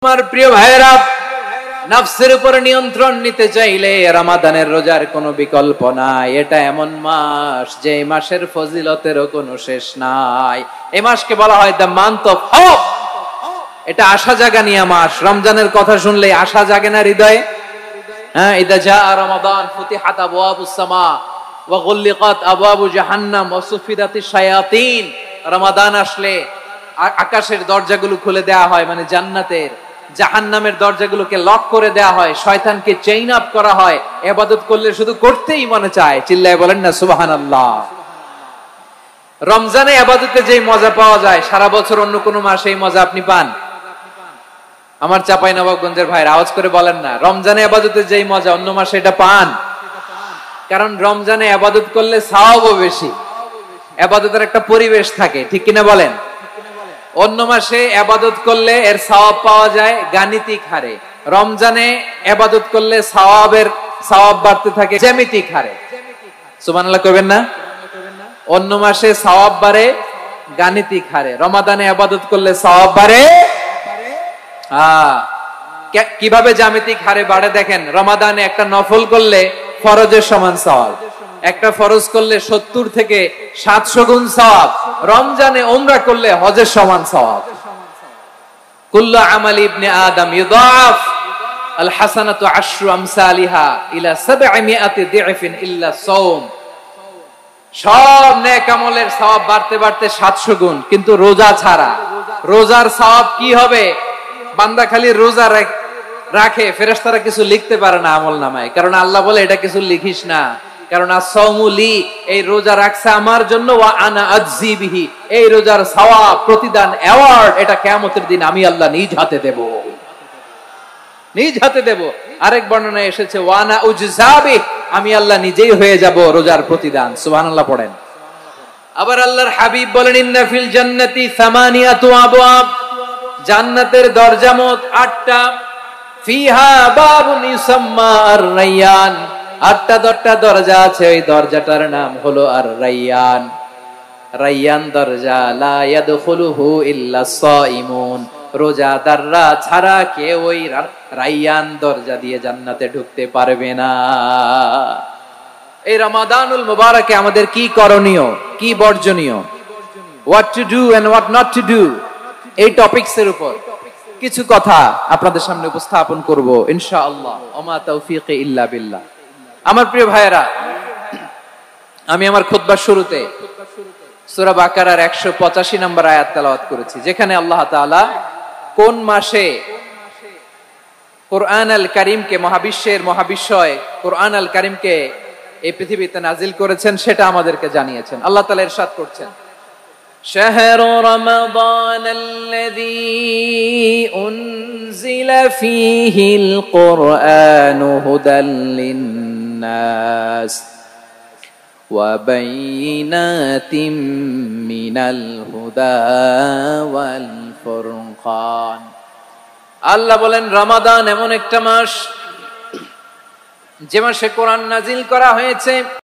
আমার প্রিয় ভাইরা, নফসের উপর নিয়ন্ত্রণ নিতে চাইলে রমাদানের রোজার কোনো বিকল্প নাই। এটা এমন মাস যে মাসের ফজিলতেরও কোনো শেষ নাই। এই মাসকে বলা হয় দ্য মান্থ অফ হোপ। এটা আশা জাগানিয়া মাস। রমজানের কথা শুনলে আশা জাগে না হৃদয়ে? হ্যাঁ, ইদা জা রমাদান ফুতিহাত আবওয়াবুস সামা ওয়া গুল্লিকাত আবওয়াবু জাহান্নাম ওয়া সুফিদাতিশ শায়াতিন। রমাদান আসলে আকাশের দরজাগুলো খুলে দেয়া হয়, মানে জান্নাতের। জাহান্নামের দরজাগুলোকে লক করে দেয়া হয়, শয়তানকে চেইন আপ করা হয়। ইবাদত করলে শুধু করতেই মনে চায়। চিল্লায় বলেন না সুবহানাল্লাহ। রমজানে ইবাদতে যে মজা পাওয়া যায়, সারা বছর অন্য কোনো মাসে এই মজা আপনি পান? আমার চাঁপাইনবাবগঞ্জের ভাইরা আওয়াজ করে বলেন না, রমজানে ইবাদতে যে মজা অন্য মাসে এটা পান? কারণ রমজানে ইবাদত করলে সওয়াবও বেশি, ইবাদতের একটা পরিবেশ থাকে, ঠিক কিনা বলেন? অন্য মাসে ইবাদত করলে এর সওয়াব পাওয়া যায় গাণিতিক হারে, রমজানে ইবাদত করলে সওয়াব বাড়তে থাকে জ্যামিতিক হারে। সুবহানাল্লাহ করবেন না? অন্য মাসে সওয়াব বাড়ে গাণিতিক হারে, রমাদানে ইবাদত করলে সওয়াব বাড়ে কিভাবে জ্যামিতিক হারে বাড়ে দেখেন। রমাদানে একটা নফল করলে ফরজের সমান সওয়াব, একটা ফরজ করলে 70 থেকে 700 গুণ সওয়াব। রমজানে উমরা করলে হজের সমান সওয়াব। কুল্লু আমালি ইবনে আদম ইউদাফ আল হাসানাতু আশরু আমসালিহা ইলা 700 দি'ফিন ইল্লা সাওম। সব নেক আমলের সওয়াব বাড়তে বাড়তে 700 গুণ, কিন্তু রোজা ছাড়া। রোজার সওয়াব কি হবে? বান্দা খালি রোজা রাখে, ফেরেশতারা কিছু লিখতে পারে না আমলনামায়, কারণ আল্লাহ বলে এটা কিছু লিখিস না, কারণ আস-সাওমুলি, এই রোজা রাখছে আমার জন্য, ওয়া আনা আজজি বিহি, এই রোজার সওয়াব, প্রতিদান, অ্যাওয়ার্ড এটা কিয়ামতের দিন আমি আল্লাহ নিজ হাতে দেব, নিজ হাতে দেব। আরেক বর্ণনায় এসেছে ওয়া আনা উজজাবি, আমি আল্লাহ নিজেই হয়ে যাব রোজার প্রতিদান। সুবহানাল্লাহ পড়েন। আবার আল্লাহর হাবিব বলেন ইন্না ফিল জান্নাতি সামানিয়াতু আবওয়াব, জান্নাতের দরজা মোট 8টা। ফিহা বাবুন ইউসাম্মা আর-রায়্যান, 8টা দরজা আছে, ওই দরজাটার নাম হলো আর-রায়্যান। রায়্যান দরজা লা ইয়াদখুলুহু ইল্লা সাইমুন, রোজাদাররা ছাড়া কেউ ওই রায়্যান দরজা দিয়ে জান্নাতে ঢুকতে পারবে না। এই রমাদানুল মুবারকে আমাদের কি করণীয়, কি বর্জনীয়, what to do and what not to do, এই টপিকসের উপর কিছু কথা আপনাদের সামনে উপস্থাপন করব ইনশাআল্লাহ। ওমা তাওফীকি ইল্লা বিল্লাহ। আমার প্রিয় ভাইয়েরা, আমি আমার খুতবার শুরুতে সূরা বাকারার 185 নম্বর আয়াত তেলাওয়াত করেছি, যেখানে আল্লাহ তাআলা কোন মাসে কোরআন আল কারীমকে, মহাবিশ্বের মহাবিশ্বয় কোরআন আল কারীমকে এই পৃথিবীতে নাজিল করেছেন সেটা আমাদেরকে জানিয়েছেন। আল্লাহ তাআলা ইরশাদ করছেন, شهر رمضان الذي أنزل فيه القرآن هدى للناس وبينات من الهدى والفرقان। আল্লাহ বলেন রমাদান এমন একটা মাস যে মাসে কোরআন নাজিল করা হয়েছে।